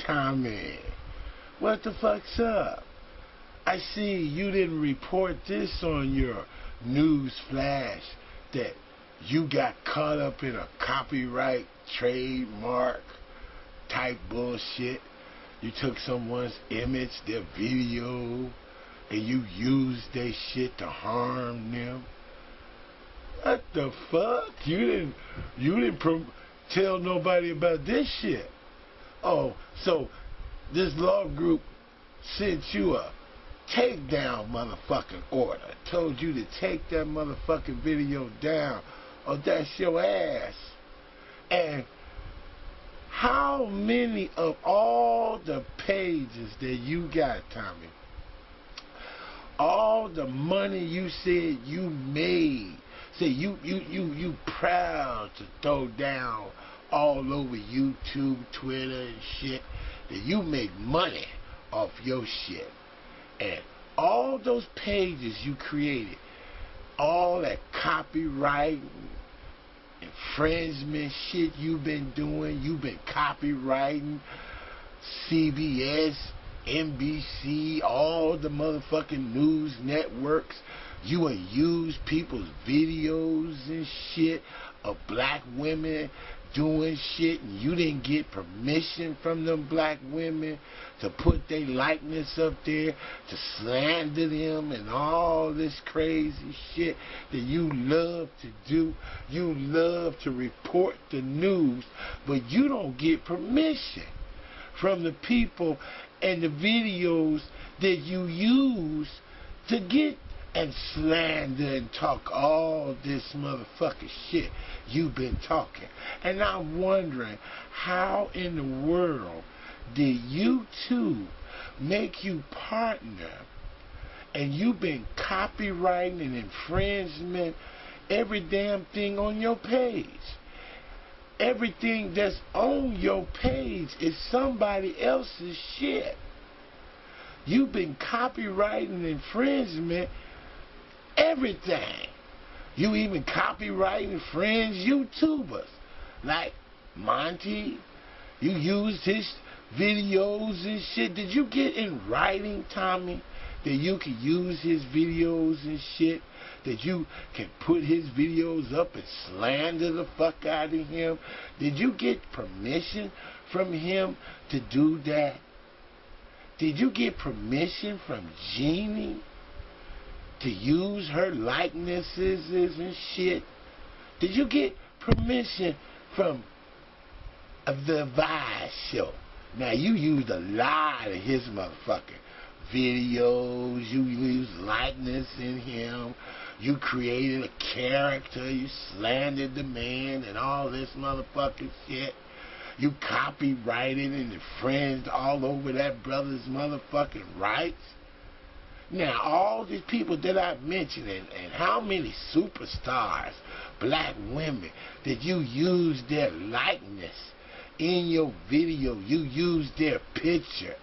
Tommy, what the fuck's up? I see you didn't report this on your news flash that you got caught up in a copyright trademark type bullshit. You took someone's image, their video, and you used their shit to harm them. What the fuck? You didn't tell nobody about this shit. Oh, so this law group sent you a takedown motherfucking order. Told you to take that motherfucking video down, or that's your ass. And how many of all the pages that you got, Tommy, all the money you said you made, say you proud to throw down all over YouTube, Twitter and shit, that you make money off your shit. And all those pages you created, all that copyright, infringement shit you've been doing, you've been copywriting CBS, NBC, all the motherfucking news networks. You would use people's videos and shit of black women doing shit, and you didn't get permission from them black women to put their likeness up there, to slander them and all this crazy shit that you love to do. You love to report the news, but you don't get permission from the people and the videos that you use to get and slander and talk all this motherfucking shit you've been talking. And I'm wondering, how in the world did YouTube make you partner, and you've been copyrighting and infringement every damn thing on your page? Everything that's on your page is somebody else's shit. You've been copyrighting infringement everything. You even copyright and infringe YouTubers like Monty. You used his videos and shit. Did you get in writing, Tommy, that you could use his videos and shit? That you can put his videos up and slander the fuck out of him? Did you get permission from him to do that? Did you get permission from Genie to use her likenesses and shit? Did you get permission from the Advice Show? Now, you used a lot of his motherfucking videos. You used likeness in him. You created a character. You slandered the man and all this motherfucking shit. You copyrighted and infringed all over that brother's motherfucking rights. Now, all these people that I mentioned, and how many superstars, black women, did you use their likeness in your video? You used their picture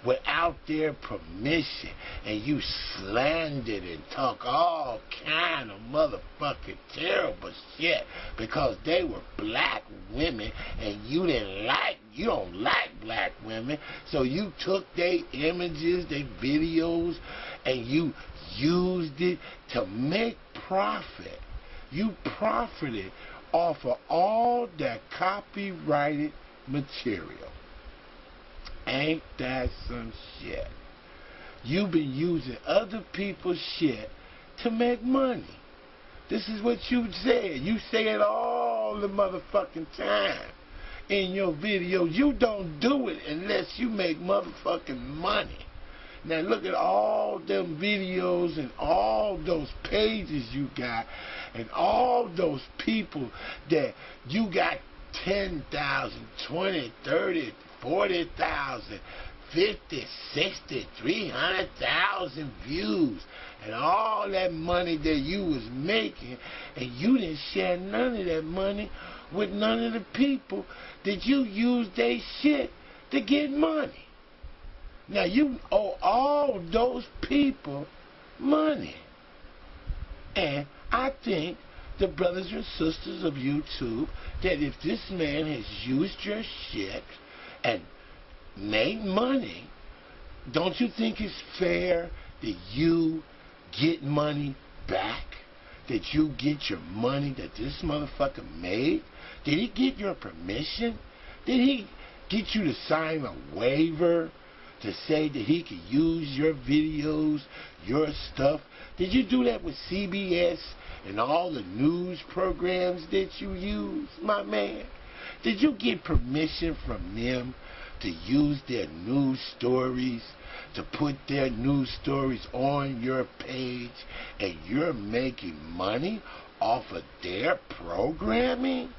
without their permission, and you slandered and talk all kind of motherfucking terrible shit because they were black women, and you don't like black women, so you took their images, their videos, and you used it to make profit. You profited off of all that copyrighted material. Ain't that some shit? You've been using other people's shit to make money. This is what you said. You say it all the motherfucking time in your video. You don't do it unless you make motherfucking money. Now look at all them videos and all those pages you got and all those people that you got 10,000, 20, 30, 40,000, 50, 60, 300,000 views, and all that money that you was making, and you didn't share none of that money with none of the people that you used their shit to get money. Now you owe all those people money. And I think the brothers and sisters of YouTube, that if this man has used your shit and made money, don't you think it's fair that you get money back? That you get your money that this motherfucker made? Did he get your permission? Did he get you to sign a waiver to say that he could use your videos, your stuff? Did you do that with CBS and all the news programs that you use, my man? Did you get permission from them to use their news stories, to put their news stories on your page, and you're making money off of their programming?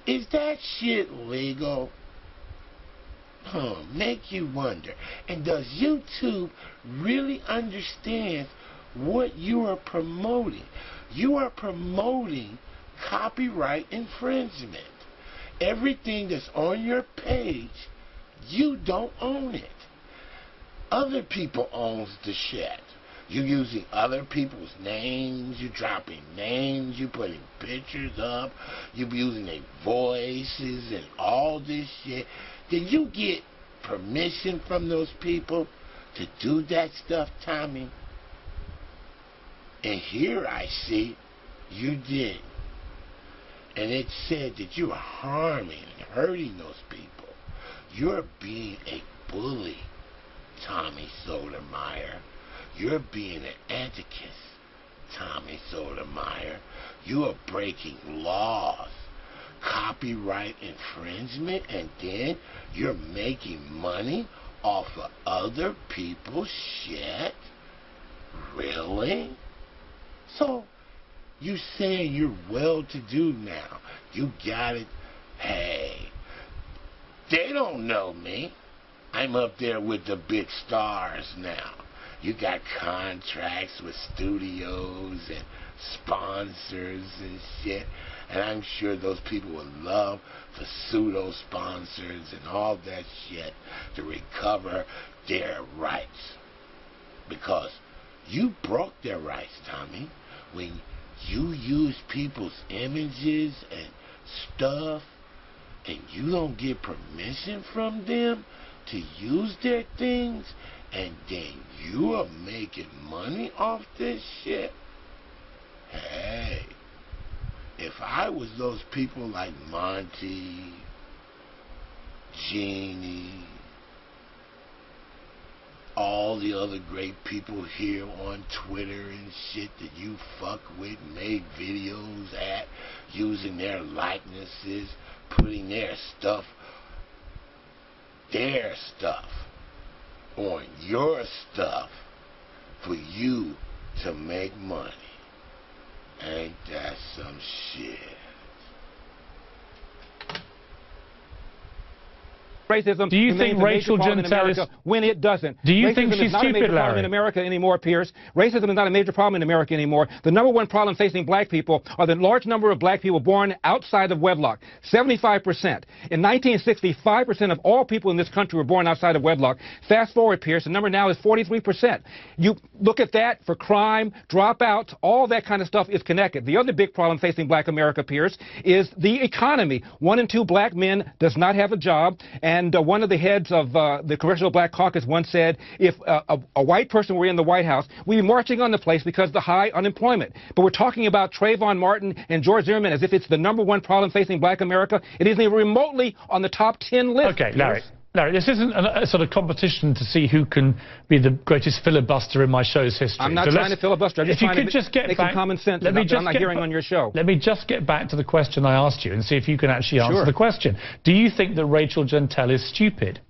Is that shit legal? Make you wonder. And does YouTube really understand what you are promoting? You are promoting copyright infringement. Everything that's on your page, you don't own it. Other people owns the shit. You using other people's names, you dropping names, you putting pictures up, you using their voices and all this shit. Did you get permission from those people to do that stuff, Tommy? And here I see you did. And it said that you are harming and hurting those people. You're being a bully, Tommy Sotomayor. You're being an anarchist, Tommy Sotomayor. You are breaking laws, copyright infringement, and then you're making money off of other people's shit? Really? So, you saying you're well-to-do now. You got it. Hey, they don't know me. I'm up there with the big stars now. You got contracts with studios and sponsors and shit. And I'm sure those people would love the pseudo-sponsors and all that shit to recover their rights. Because you broke their rights, Tommy, when you use people's images and stuff and you don't get permission from them to use their things, and then you are making money off this shit. Hey, if I was those people like Monty, Genie, all the other great people here on Twitter and shit that you fuck with, make videos at, using their likenesses, putting their stuff on your stuff for you to make money. Ain't that some shit? Racism. Do you think Rachel Gentile is when it doesn't? Do you think she's stupid, Larry? In America anymore, Pierce. Racism is not a major problem in America anymore. The #1 problem facing black people are the large number of black people born outside of wedlock. 75%. In 1960, 5% of all people in this country were born outside of wedlock. Fast forward, Pierce, the number now is 43%. You look at that for crime, dropouts, all that kind of stuff is connected. The other big problem facing black America, Pierce, is the economy. 1 in 2 black men does not have a job, and one of the heads of the Congressional Black Caucus once said, if a white person were in the White House, we'd be marching on the place because of the high unemployment. But we're talking about Trayvon Martin and George Zimmerman as if it's the #1 problem facing black America. It isn't even remotely on the top 10 list. Okay, Larry. Larry, this isn't a sort of competition to see who can be the greatest filibuster in my show's history. I'm not trying to filibuster. I'm just trying to make some common sense. I'm not hearing on your show. Let me just get back to the question I asked you and see if you can actually answer the question. Do you think that Rachel Gentile is stupid?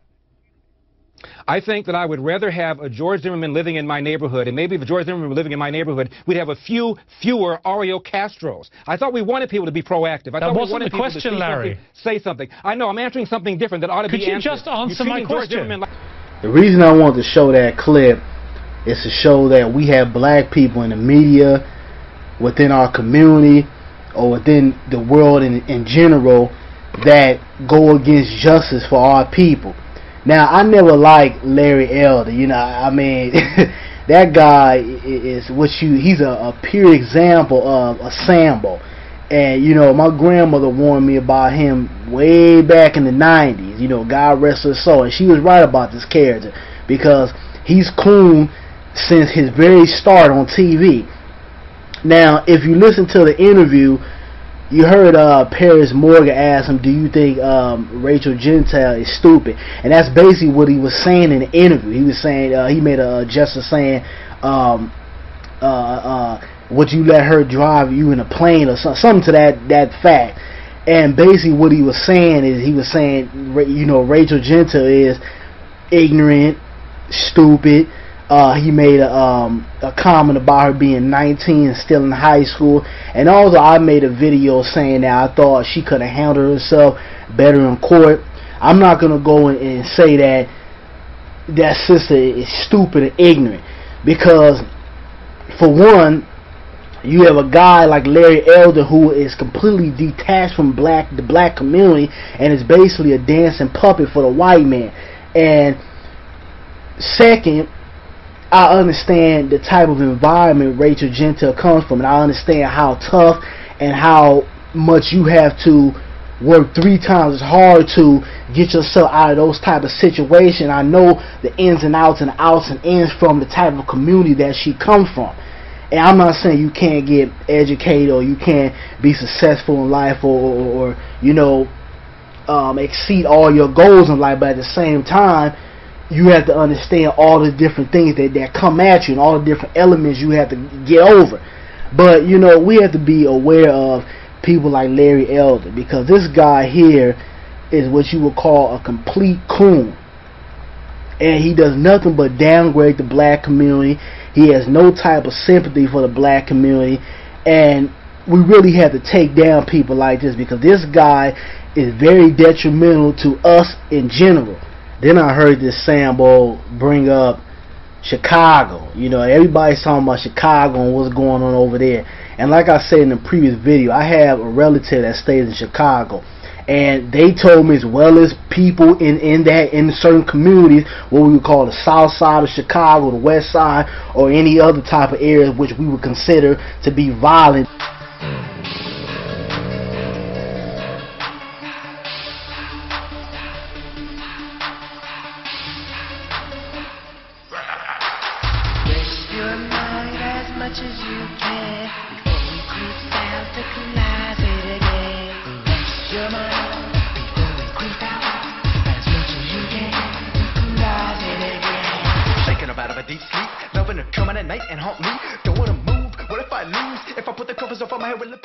I think that I would rather have a George Zimmerman living in my neighborhood, and maybe if George Zimmerman were living in my neighborhood, we'd have fewer Oreo Castros. I thought we wanted people to be proactive. I thought we wanted people to say something. I know, I'm answering something different that ought to be answered. Could you just answer my question? The reason I wanted to show that clip is to show that we have black people in the media, within our community, or within the world in general, that go against justice for our people. Now, I never liked Larry Elder, you know, I mean, that guy is he's a pure example of a Sambo. And, you know, my grandmother warned me about him way back in the 90s, you know, God rest her soul. And she was right about this character because he's coon since his very start on TV. Now, if you listen to the interview, you heard Paris Morgan ask him, do you think Rachel Gentile is stupid? And that's basically what he was saying in the interview. He was saying, he made a gesture saying, would you let her drive you in a plane or something to that fact. And basically what he was saying is, he was saying, you know, Rachel Gentile is ignorant, stupid. He made a comment about her being 19 and still in high school. And also I made a video saying that I thought she could have handled herself better in court. I'm not going to go and say that that sister is stupid and ignorant, because for one, you have a guy like Larry Elder who is completely detached from the black community and is basically a dancing puppet for the white man. And second, I understand the type of environment Rachel Gentile comes from, and I understand how tough and how much you have to work 3 times as hard to get yourself out of those type of situations. I know the ins and outs and ins from the type of community that she comes from. And I'm not saying you can't get educated or you can't be successful in life or you know, exceed all your goals in life, but at the same time, you have to understand all the different things that come at you and all the different elements you have to get over. But, you know, we have to be aware of people like Larry Elder, because this guy here is what you would call a complete coon. And he does nothing but downgrade the black community. He has no type of sympathy for the black community. And we really have to take down people like this, because this guy is very detrimental to us in general. Then I heard this Sambo bring up Chicago. You know, everybody's talking about Chicago and what's going on over there. And like I said in the previous video, I have a relative that stays in Chicago, and they told me, as well as people in certain communities, what we would call the south side of Chicago, the west side, or any other type of areas which we would consider to be violent. About at night and haunt me. Don't wanna move, what if I lose? If I put the covers over my head, will it